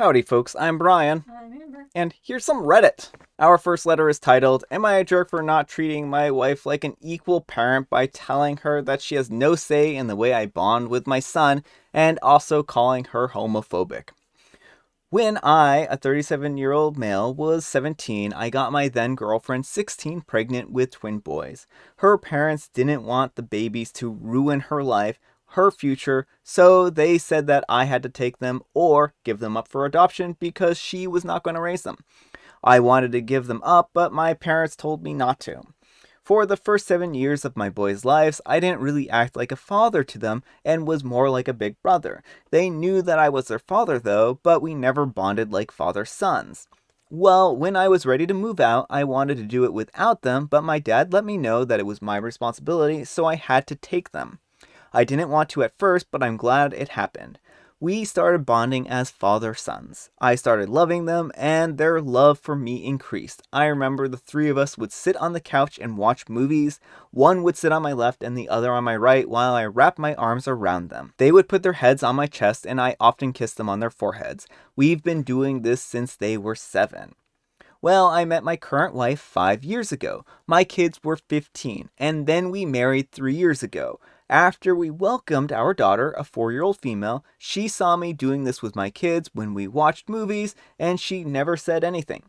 Howdy folks, I'm Brian, I'm Amber. and here's some Reddit. Our first letter is titled, "Am I a jerk for not treating my wife like an equal parent by telling her that she has no say in the way I bond with my son, and also calling her homophobic?" When I, a 37-year-old male, was 17, I got my then girlfriend, 16, pregnant with twin boys. Her parents didn't want the babies to ruin her life, her future, so they said that I had to take them or give them up for adoption because she was not going to raise them. I wanted to give them up, but my parents told me not to. For the first 7 years of my boys' lives, I didn't really act like a father to them and was more like a big brother. They knew that I was their father though, but we never bonded like father-sons. Well, when I was ready to move out, I wanted to do it without them, but my dad let me know that it was my responsibility, so I had to take them. I didn't want to at first, but I'm glad it happened. We started bonding as father-sons. I started loving them, and their love for me increased. I remember the three of us would sit on the couch and watch movies. One would sit on my left and the other on my right while I wrapped my arms around them. They would put their heads on my chest, and I often kissed them on their foreheads. We've been doing this since they were 7. Well, I met my current wife 5 years ago. My kids were 15, and then we married 3 years ago. After we welcomed our daughter, a 4-year-old female, she saw me doing this with my kids when we watched movies, and she never said anything.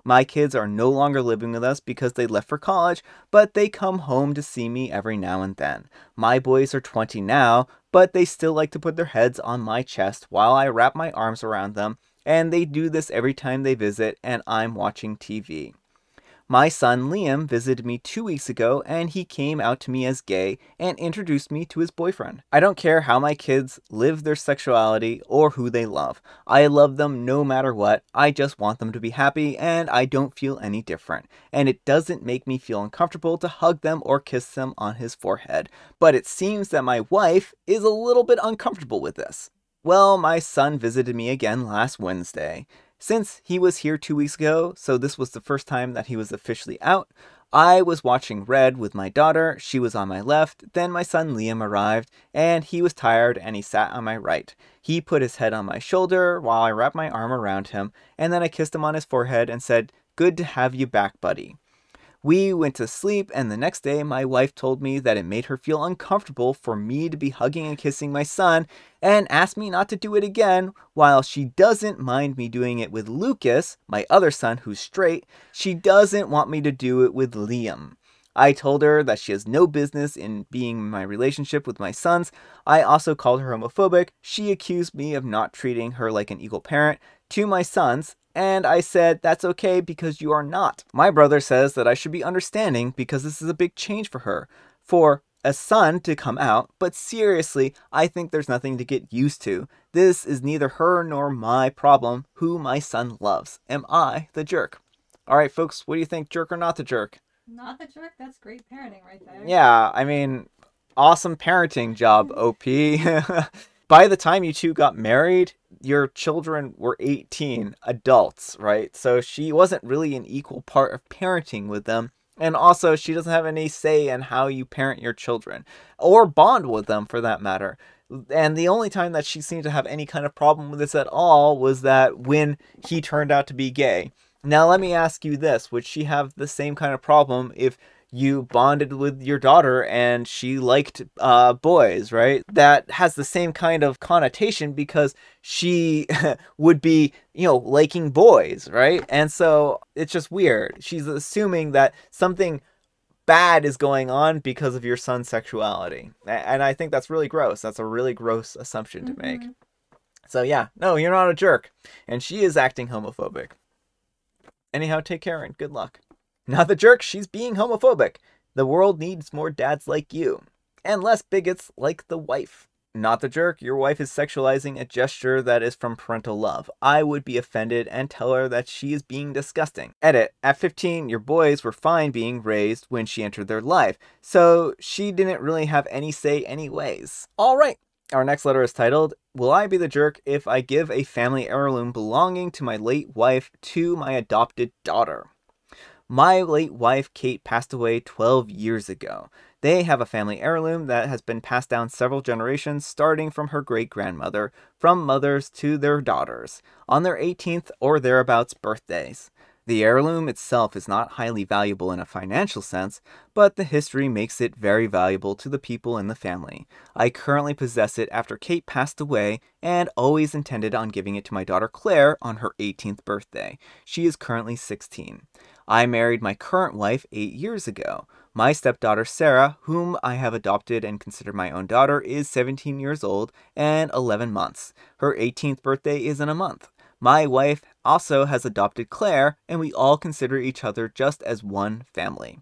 My kids are no longer living with us because they left for college, but they come home to see me every now and then. My boys are 20 now, but they still like to put their heads on my chest while I wrap my arms around them, and they do this every time they visit and I'm watching TV. My son Liam visited me 2 weeks ago, and he came out to me as gay and introduced me to his boyfriend. I don't care how my kids live their sexuality or who they love. I love them no matter what. I just want them to be happy, and I don't feel any different. And it doesn't make me feel uncomfortable to hug them or kiss them on his forehead. But it seems that my wife is a little bit uncomfortable with this. Well, my son visited me again last Wednesday. Since he was here 2 weeks ago, so this was the first time that he was officially out, I was watching Red with my daughter. She was on my left. Then my son Liam arrived, and he was tired and he sat on my right. He put his head on my shoulder while I wrapped my arm around him, and then I kissed him on his forehead and said, "Good to have you back, buddy." We went to sleep, and the next day my wife told me that it made her feel uncomfortable for me to be hugging and kissing my son, and asked me not to do it again. While she doesn't mind me doing it with Lucas, my other son who's straight, she doesn't want me to do it with Liam. I told her that she has no business in being in my relationship with my sons. I also called her homophobic. She accused me of not treating her like an equal parent to my sons, and I said, "That's okay because you are not." My brother says that I should be understanding because this is a big change for her, for a son to come out, but seriously, I think there's nothing to get used to. This is neither her nor my problem, who my son loves. Am I the jerk? Alright folks, what do you think, jerk or not the jerk? Not the jerk, that's great parenting right there. Yeah, I mean, awesome parenting job, OP. By the time you two got married, your children were 18 adults, right? So she wasn't really an equal part of parenting with them. And also, she doesn't have any say in how you parent your children, or bond with them for that matter. And the only time that she seemed to have any kind of problem with this at all was that when he turned out to be gay. Now let me ask you this, would she have the same kind of problem if you bonded with your daughter and she liked boys, right? That has the same kind of connotation because she would be, liking boys, right? And so it's just weird. She's assuming that something bad is going on because of your son's sexuality. And I think that's really gross. That's a really gross assumption to make. So yeah, no, you're not a jerk. And she is acting homophobic. Anyhow, take care and good luck. Not the jerk, she's being homophobic. The world needs more dads like you. And less bigots like the wife. Not the jerk, your wife is sexualizing a gesture that is from parental love. I would be offended and tell her that she is being disgusting. Edit, at 15, your boys were fine being raised when she entered their life, so she didn't really have any say anyways. Alright, our next letter is titled, "Will I be the jerk if I give a family heirloom belonging to my late wife to my adopted daughter?" My late wife, Kate, passed away 12 years ago. They have a family heirloom that has been passed down several generations, starting from her great-grandmother, from mothers to their daughters, on their 18th or thereabouts birthdays. The heirloom itself is not highly valuable in a financial sense, but the history makes it very valuable to the people in the family. I currently possess it after Kate passed away, and always intended on giving it to my daughter Claire on her 18th birthday. She is currently 16. I married my current wife 8 years ago. My stepdaughter Sarah, whom I have adopted and consider my own daughter, is 17 years old and 11 months. Her 18th birthday is in a month. My wife also has adopted Claire, and we all consider each other just as one family.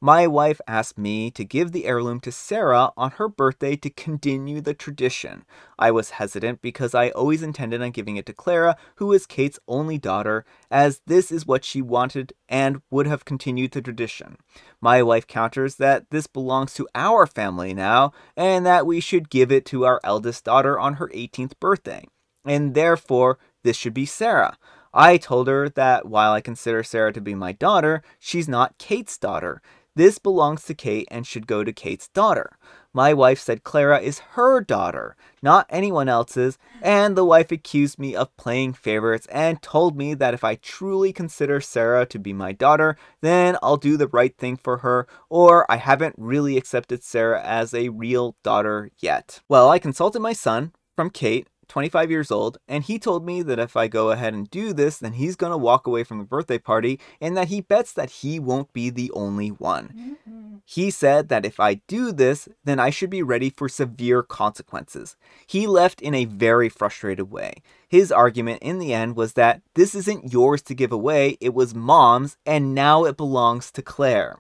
My wife asked me to give the heirloom to Sarah on her birthday to continue the tradition. I was hesitant because I always intended on giving it to Clara, who is Kate's only daughter, as this is what she wanted and would have continued the tradition. My wife counters that this belongs to our family now, and that we should give it to our eldest daughter on her 18th birthday, and therefore this should be Sarah. I told her that while I consider Sarah to be my daughter, she's not Kate's daughter. This belongs to Kate and should go to Kate's daughter. My wife said Clara is her daughter, not anyone else's, and the wife accused me of playing favorites and told me that if I truly consider Sarah to be my daughter, then I'll do the right thing for her, or I haven't really accepted Sarah as a real daughter yet. Well, I consulted my son from Kate, 25 years old, and he told me that if I go ahead and do this, then he's going to walk away from the birthday party, and that he bets that he won't be the only one. He said that if I do this, then I should be ready for severe consequences. He left in a very frustrated way. His argument in the end was that this isn't yours to give away, it was Mom's, and now it belongs to Claire.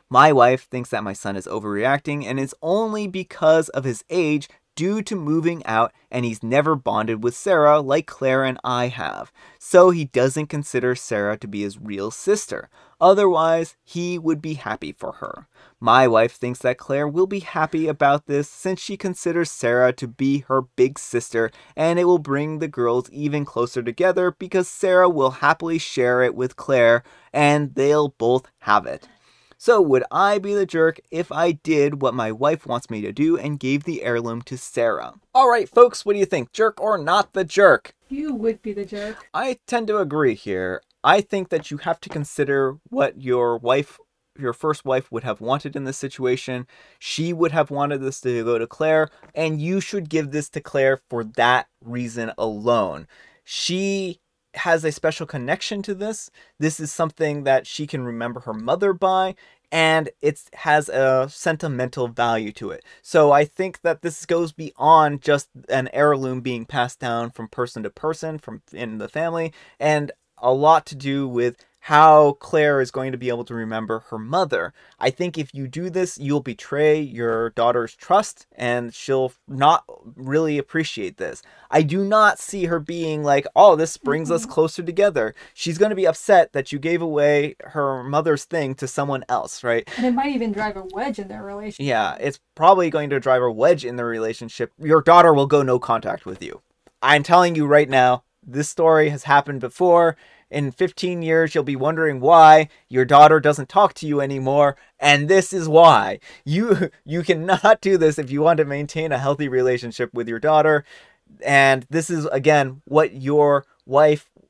My wife thinks that my son is overreacting, and it's only because of his age due to moving out, and he's never bonded with Sarah like Claire and I have. So he doesn't consider Sarah to be his real sister. Otherwise, he would be happy for her. My wife thinks that Claire will be happy about this since she considers Sarah to be her big sister, and it will bring the girls even closer together because Sarah will happily share it with Claire and they'll both have it. So would I be the jerk if I did what my wife wants me to do and gave the heirloom to Sarah? Alright folks, what do you think? Jerk or not the jerk? You would be the jerk. I tend to agree here. I think that you have to consider what your first wife would have wanted in this situation. She would have wanted this to go to Claire, and you should give this to Claire for that reason alone. She has a special connection to this. This is something that she can remember her mother by, and it has a sentimental value to it. So I think that this goes beyond just an heirloom being passed down from person to person in the family, and a lot to do with how Claire is going to be able to remember her mother. I think if you do this, you'll betray your daughter's trust, and she'll not really appreciate this. I do not see her being like, oh, this brings us closer together. She's going to be upset that you gave away her mother's thing to someone else, right? And it might even drive a wedge in their relationship. Yeah, it's probably going to drive a wedge in the relationship. Your daughter will go no contact with you. I'm telling you right now, this story has happened before. In 15 years, you'll be wondering why your daughter doesn't talk to you anymore, and this is why. You cannot do this if you want to maintain a healthy relationship with your daughter, and this is, again, what your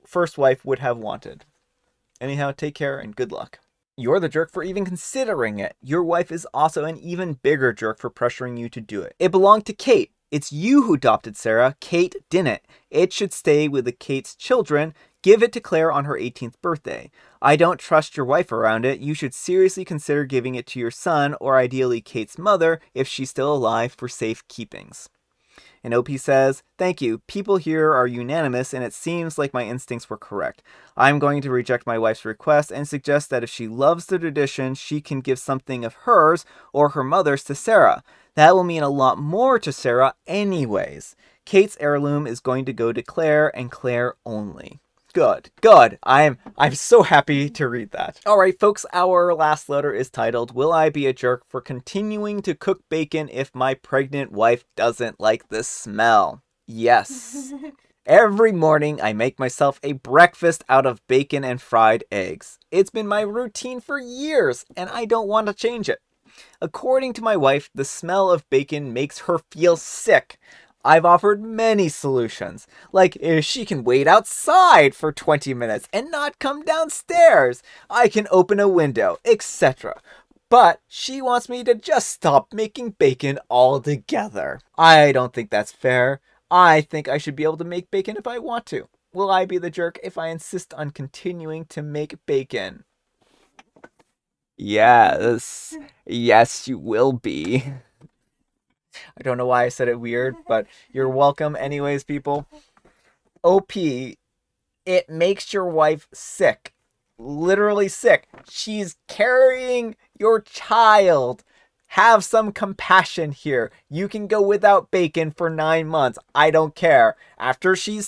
first wife would have wanted. Anyhow, take care and good luck. You're the jerk for even considering it. Your wife is also an even bigger jerk for pressuring you to do it. It belonged to Kate. It's you who adopted Sarah. Kate didn't. It should stay with Kate's children. Give it to Claire on her 18th birthday. I don't trust your wife around it. You should seriously consider giving it to your son, or ideally Kate's mother, if she's still alive, for safe keepings. And OP says, thank you. People here are unanimous, and it seems like my instincts were correct. I'm going to reject my wife's request and suggest that if she loves the tradition, she can give something of hers or her mother's to Sarah. That will mean a lot more to Sarah anyways. Kate's heirloom is going to go to Claire and Claire only. Good. I'm so happy to read that. Alright folks, our last letter is titled, Will I Be a Jerk for Continuing to Cook Bacon If My Pregnant Wife Doesn't Like the Smell? Yes. Every morning, I make myself a breakfast out of bacon and fried eggs. It's been my routine for years, and I don't want to change it. According to my wife, the smell of bacon makes her feel sick. I've offered many solutions, like if she can wait outside for 20 minutes and not come downstairs, I can open a window, etc. But she wants me to just stop making bacon altogether. I don't think that's fair. I think I should be able to make bacon if I want to. Will I be the jerk if I insist on continuing to make bacon? Yes. Yes, you will be. I don't know why I said it weird, but you're welcome anyways, people. OP, it makes your wife sick. Literally sick. She's carrying your child. Have some compassion here. You can go without bacon for 9 months. I don't care. After she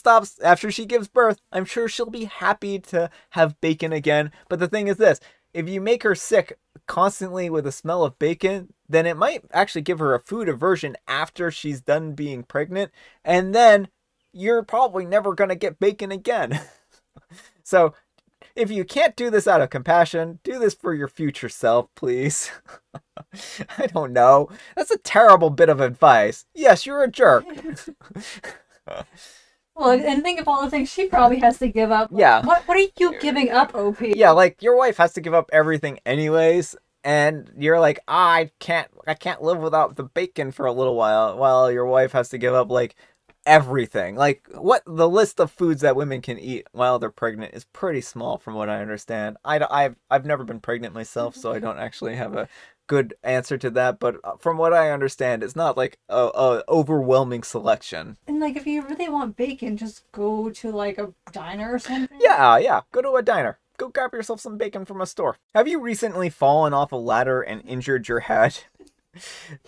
gives birth, I'm sure she'll be happy to have bacon again. But the thing is this, if you make her sick constantly with the smell of bacon, then it might actually give her a food aversion after she's done being pregnant. And then you're probably never going to get bacon again. So if you can't do this out of compassion, do this for your future self, please. I don't know. That's a terrible bit of advice. Yes, you're a jerk. Well, and think of all the things she probably has to give up. Yeah. What are you giving up, OP? Yeah, like your wife has to give up everything anyways, and you're like, I can't live without the bacon for a little while your wife has to give up like everything. Like what the list of foods that women can eat while they're pregnant is pretty small from what I understand. I've never been pregnant myself, so I don't actually have a good answer to that, but from what I understand, it's not like a overwhelming selection. And like if you really want bacon, just go to like a diner or something. Yeah, go to a diner. Go grab yourself some bacon from a store. Have you recently fallen off a ladder and injured your head?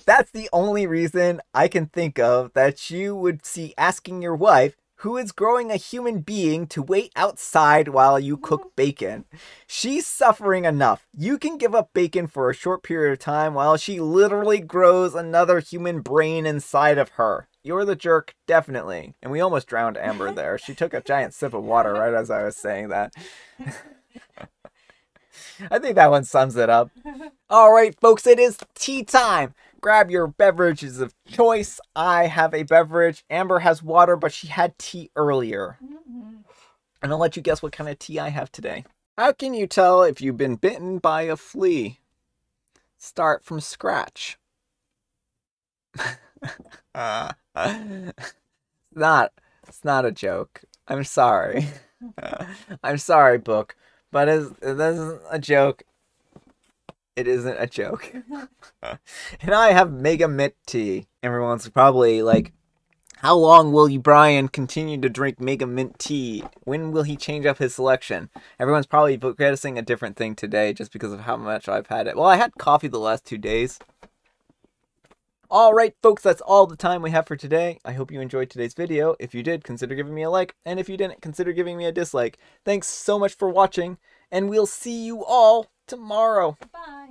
That's the only reason I can think of that you would see asking your wife, who is growing a human being, to wait outside while you cook bacon. She's suffering enough. You can give up bacon for a short period of time while she literally grows another human brain inside of her. You're the jerk, definitely. And we almost drowned Amber there. She took a giant sip of water right as I was saying that. I think that one sums it up. Alright, folks, it is tea time. Grab your beverages of choice. I have a beverage. Amber has water, but she had tea earlier. And I'll let you guess what kind of tea I have today. How can you tell if you've been bitten by a flea? Start from scratch. It's not a joke. I'm sorry. I'm sorry, book. But it isn't a joke. It isn't a joke. And I have Mega Mint tea. Everyone's probably like, how long will Brian continue to drink Mega Mint tea? When will he change up his selection? Everyone's probably guessing a different thing today just because of how much I've had it. Well, I had coffee the last 2 days. Alright, folks, that's all the time we have for today. I hope you enjoyed today's video. If you did, consider giving me a like. And if you didn't, consider giving me a dislike. Thanks so much for watching. And we'll see you all tomorrow. Bye.